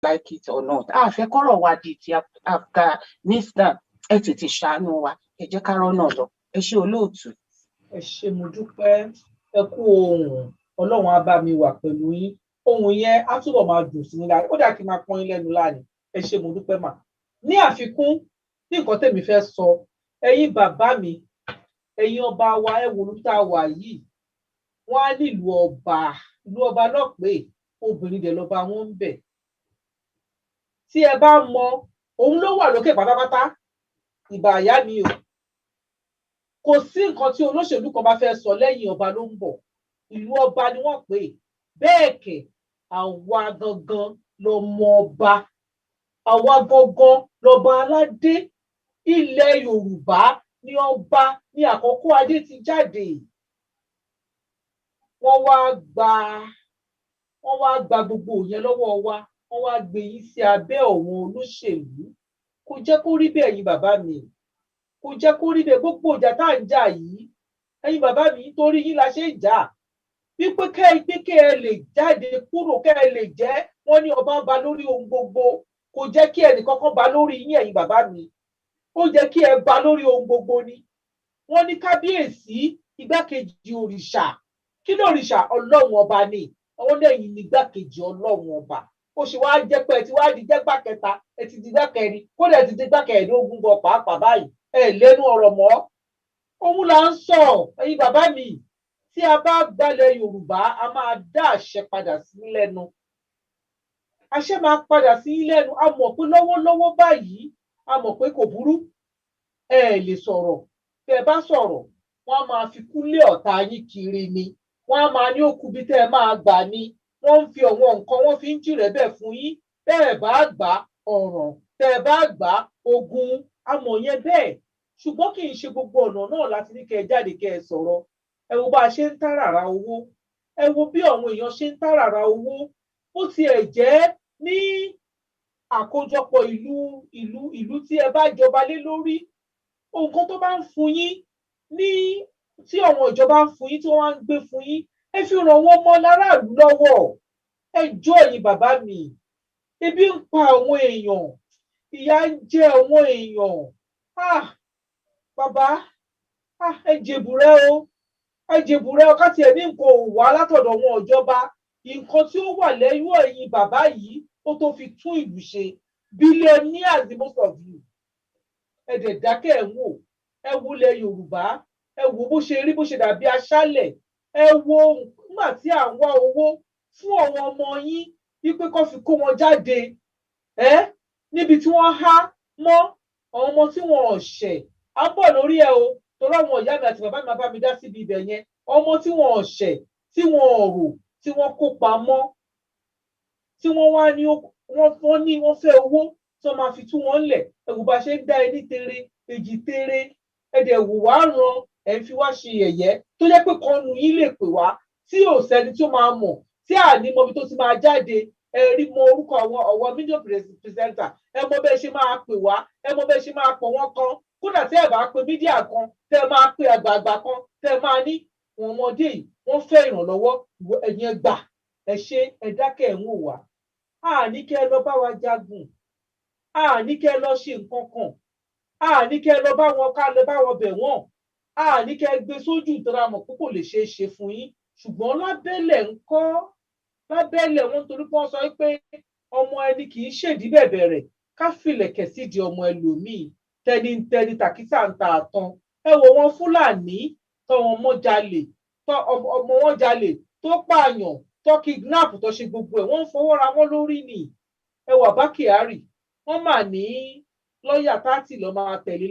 like it or not. A fẹ́ kọ́rọ̀ wa di ti Afghanistan, ẹ tètè ṣàánú wa, ẹ jẹ́ ká rọ́nà lọ. Ẹ ṣé olóòtú. Ẹ ṣé mo dúpẹ́, ẹ kú ohùn, Ọlọ́run á bá mi wà pẹ̀lú yín. Ohùn yẹn á túbọ̀ máa dùn sí yín lára. Ó dà kí n máa pọ́n yín lẹ́nu láàrin. Ẹ ṣé mo dúpẹ́ mà. Ní àfikún ní nǹkan tèmi fẹ́ sọ, ẹ̀yin bàbá mi, ẹ̀yin ọba wa, ẹ wò ló tá a wà yìí. Wọ́n á nílùú ọba, ìlú ọba náà pé obìnrin dẹ̀ lọ́ba wọn ń bẹ̀. Tí ẹ bá mọ, òun ló wà lókè pátápátá, ìbà àyá mi o. Kò sí nǹkan tí olóṣèlú kan bá fẹ́ sọ lẹ́yìn ọba ló ń bọ̀. Ìlú ọba ni wọ́n pè é. Bẹ́ẹ̀ kẹ̀, àwa gangan lọmọ ọba. Àwa gangan lọba aládé. Ilẹ̀ Yorùbá ni ọba ní àkọ́kọ́ adé ti jáde. Wọ́n wá gba gbogbo yẹn lọ́wọ́ wa. Wọ́n wá gbé yín sí abẹ́ ọ̀wọ́n olóṣèlú. Kò jẹ́ kó rí bẹ́ẹ̀, ẹ̀yin bàbá mi. Kò jẹ́ kó rí bẹ́ẹ̀. Gbogbo ìjà tá à ń jà yìí, ẹ̀yin bàbá mi, torí yín la ṣe ń jà. Wípé kẹ́ ẹ lè jáde kúrò, kẹ́ ẹ lè jẹ́ wọ́n ní ọba ń ba lórí ohun gbogbo. Kò jẹ́ kí ẹnìkankan ba lórí yín, ẹ̀yin bàbá mi. Ó jẹ́ kí ẹ ba lórí ohun gbogbo ni. Wọ́n ní kábíyèsí igbákejì òrìṣà. Kí ló òrìṣà? Ọlọ́run ọba ni. Àwọn lẹ́yìn ní igbákejì Ọlọ́run ọba. Ó ṣe wá jẹ́ pé ẹ ti wá di jẹ́gbà kẹta, ẹ ti di gbà kẹrin, kódà ẹ ti di gbà kẹẹ̀ẹ́dógún gan pàápàá báyìí. Ẹ lẹ́nu ọ̀rọ̀ mọ́. Òun là ń sọ, ẹ̀yin bàbá mi. Tí a bá gbalẹ̀ Yorùbá, a máa dá àṣẹ padà sí lẹ́nu. Àṣẹ máa padà sí lẹ́nu. A mọ̀ pé lọ́wọ́lọ́wọ́ báyìí, a mọ̀ pé kò burú. Ẹ lè sọ̀rọ̀. Tẹ́ ẹ bá sọ̀rọ̀, wọ́n á máa fi kúlé ọ̀tá yín kiri ni. Wọ́n á máa ní òkú bí tẹ́ ẹ máa gbà ni. Wọ́n ń fi ọ̀wọ́n nǹkan, wọ́n fi ń jìrẹ̀ bẹ́ẹ̀ fún yín. Tẹ́ ẹ bá gbà ọ̀ràn, tẹ́ ẹ bá gbà ogun, a mọ̀ yẹn bẹ́ẹ̀. Ṣùgbọ́n kì í ṣe gbogbo ọ̀nà náà láti ní kẹ́ ẹ jáde kẹ́ ẹ sọ̀rọ̀. Ẹ wo bá a ṣe ń tàràrà owó. Ẹ wo bí àwọn èèyàn ṣe ń tàràrà owó. Ó tiẹ̀ jẹ́ ní àkójọpọ̀ ìlú tí ẹ bá jọba lé lórí. Nǹkan tó bá ń fún yín ní tí àwọn ìjọba ń fún yín, tí wọ́n wá ń gbé fún yín, ẹ fi ràn wọ́n mọ́ láràlú lọ́wọ́. Ẹ jọ̀ọ́ ẹ̀yin bàbá mi. Ebi ń pa àwọn èèyàn. Ìyà ń jẹ àwọn èèyàn. Bàbá, ẹ jèbùrẹ́ o. Ẹ jèbùrẹ́ o. Ká tiẹ̀ ní nǹkan ò wá látọ̀dọ̀ wọn ìjọba. Nǹkan tí ó wà lẹ́yìn ẹ̀yin bàbá yìí ó tó fi tún ìlú ṣe. Billionaires the most of you. Ẹ dẹ̀ dákẹ́ ẹ̀ wò. Ẹ wo ilẹ̀ Yorùbá. Ẹ wo bó ṣe rí, bó ṣe dàbí aṣálẹ̀. Ẹ wo nígbà tí à ń wá owó fún àwọn ọmọ yín wípé kó fi kó wọn jáde. Níbi tí wọ́n há mọ́ àwọn ọmọ tí wọn ò ṣẹ̀. À ń bọ̀ lórí ẹ o. Torí àwọn ìyá mi àti bàbá mi máa bá mi dá síbi ibẹ̀ yẹn. Ọmọ tí wọn ò ṣẹ̀, tí wọn ò rò, tí wọ́n kó pamọ́, tí wọ́n wá ní wọ́n fẹ́ owó tí wọ́n máa fi tú wọn lẹ̀. Ẹ wò bá ṣe ń dá ẹní tere, èjì tere. Ẹ dẹ̀ wò wá ran, ẹ fi wá ṣe yẹ̀yẹ́. Tó jẹ́ pé kọ́nu yín lè pè wá tí ò sẹ́ni tó máa mọ̀, tí à ní mọbi tó ti máa jáde. Ẹ rí mọ orúkọ àwọn media presenter. Ẹ mọ bẹ́ẹ̀ ṣe máa pè wá. Ẹ mọ bẹ́ẹ̀ ṣe máa pọ̀ wọ́n kan. Kódà tí ẹ bá pe mídíà kan, tẹ́ máa pe àgbààgbà kan, tẹ́ máa ní wọn ọmọdé yìí wọ́n fẹ́ ìrànlọ́wọ́, ẹ̀yin gbà. Ẹ ṣe, ẹ dákẹ́ ẹ̀ ń wò wá. A ní kẹ́ ẹ lọ bá wa jagun. A ní kẹ́ ẹ lọ ṣe nǹkan kan. A ní kẹ́ ẹ lọ bá wọn ká lọ bá wọn bẹ̀ wọ́n. A ní kẹ́ ẹ gbé sójú ìtara mọ̀ pé kò lè ṣeé ṣe fún yín. Ṣùgbọ́n lábẹ́lẹ̀ ńkọ́, lábẹ́lẹ̀ wọn torí pé wọ́n sọ pé ọmọ ẹni kì í ṣèdí bẹ̀bẹ̀ rẹ̀ ká fìlẹ̀kẹ̀ sídìí ọmọ ẹlòmíì. Tẹni tàkísà ń ta àtàn. Ẹ wo wọn Fúlàní tọwọn ọmọ jalè, ọmọ wọn jalè, tó pààyàn, tó kidnap, tó ṣe gbogbo ẹ̀. Wọ́n ń fọwọ́ ra wọn lórí ni. Ẹ wà bá Kyari, wọ́n mà ní lọ́ọ̀yà 30 ló máa tẹ̀lé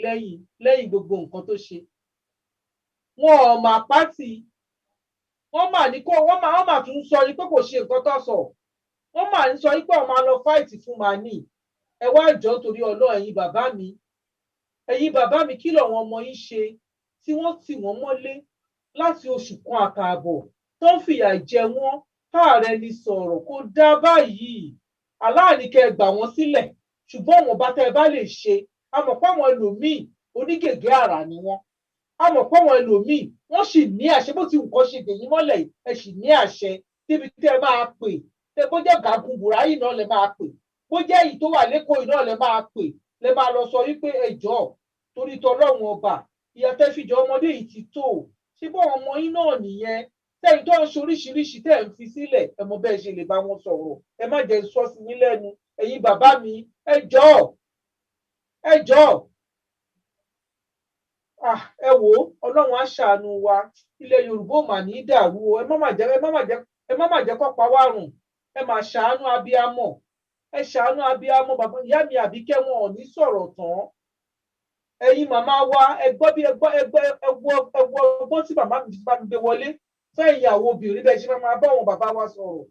lẹ́yìn gbogbo nǹkan tó ṣe. Wọn ò mà pátì. Wọ́n mà ní wọ́n mà tún sọ pé kò ṣe nǹkan tó sọ. Wọ́n mà ń sọ pé wọ́n máa lọ fight fún màní. Ẹ wá jọ̀ọ́ torí Ọlọ́run, ẹ̀yin bàbá mi. Ẹ̀yin bàbá mi, kí lọ̀wọ́n ọmọ yín ṣe tí wọ́n tì wọ́n mọ́lé láti oṣù kan àtààbọ̀ tó ń fìyà jẹ wọ́n káàrẹ ni sọ̀rọ̀ kó dá báyìí. Aláàní kẹ́ gbà wọ́n sílẹ̀. Ṣùgbọ́n wọn bá tẹ́ ẹ bá lè ṣe. A mọ̀ pé àwọn ẹlòmíì onígègé àrà ni wọ́n. A mọ̀ pé àwọn ẹlòmíì wọ́n sì ní àṣẹ, bó ti nǹkan ṣe dèyìn mọ́lẹ̀ ẹ sì ní àṣẹ débi tẹ́ ẹ máa pè. Tẹ́ bó jẹ́ Gàgùn Bùráyì náà lẹ máa pè. bó jẹ́ èyí tó wà lẹ́kọ̀ọ́ yìí náà lẹ máa pè, lẹ máa lọ sọ wípé ẹ jọ̀ọ́ torí tọlọ́run ọba ìyá tẹ́ fi jẹ ọmọdé yìí ti tó, ṣé bọ́ ọmọ yín náà nìyẹn, tẹ́yìn tó ń ṣe oríṣiríṣi tẹ́ ń fi sílẹ̀, ẹ mọ bẹ́ẹ̀ ṣe lè bá wọn sọ̀rọ̀, ẹ má jẹ́ sọ sí yín lẹ́nu, ẹ̀yin bàbá mi ẹ jọ̀ọ́ ẹ jọ̀ọ́. Ẹ wò ó, Ọlọ́run á ṣàánú wa, ilẹ̀ Yorùbá ò mà ní dàrú o, ẹ má má jẹ́ kó pa wá rùn, ẹ má ṣàánú abiyamọ, ẹ ṣàánú abiyamọ. Bàbá ìyá mi Àbíkẹ́ wọn ò ní sọ̀rọ̀ tán. Ẹ̀yin màmá wa ẹ gbọ́ bí ẹ wọ ọgbọ́n tí màmá mi bá mi gbé wọlé fẹ́ ìyàwó obìnrin bẹ́ẹ̀ ṣe máa bá wọn bàbá wa sọ̀rọ̀,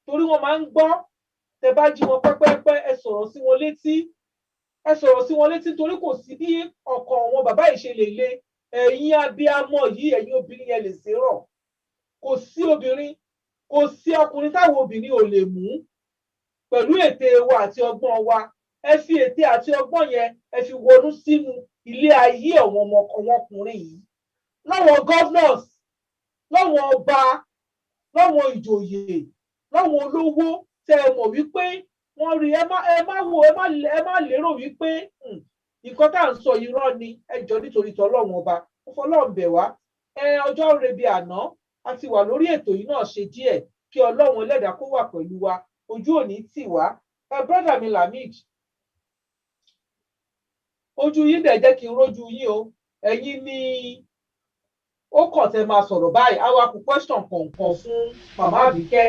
torí wọn máa ń gbọ́, tẹ bá jí wọn pẹ́pẹ́pẹ́ ẹ sọ̀rọ̀ sí wọn létí, ẹ sọ̀rọ̀ sí wọn létí, torí kò sí bí ọkàn wọn bàbá yìí ṣe lè le. Ẹ̀yin abiyamọ yìí, ẹ̀yin obìnrin yẹn lè ṣe rọ̀, kò sí obìnrin, kò sí ọkùnrin táwọn obìnrin ò lè mú pẹ̀lú ète wa àti ọgbọ́n wa. Ẹ fi ète àti ọgbọ́n yẹn ẹ fi wọnú sínú ilé ayé àwọn ọmọkùnrin yìí, láwọn governors, láwọn ọba, láwọn ìjòyè, láwọn olówó tẹ ẹ mọ̀ wípé wọ́n rí, ẹ má lérò wípé nǹkan tá à ń sọ irọ́ ni. Ẹ jọ̀ọ́ nítorí tọlọ́run ọba, ó fọlọ́run bẹ̀ wá. Ọjọ́ rebi àná a ti wà lórí ètò yìí náà ṣe díẹ̀, kí Ọlọ́run Ẹlẹ́dàá kó wà pẹ̀lú wa, ojú òní tì wá. Brọ́dà mi Lamid, ojú yín dẹ̀ jẹ́ kí n rójú yín o, ẹ̀yin ni ó kàn tẹ́ máa sọ̀rọ̀ báyìí. Àwa kò question kọ̀ọ̀kan fún màmá Àbíkẹ́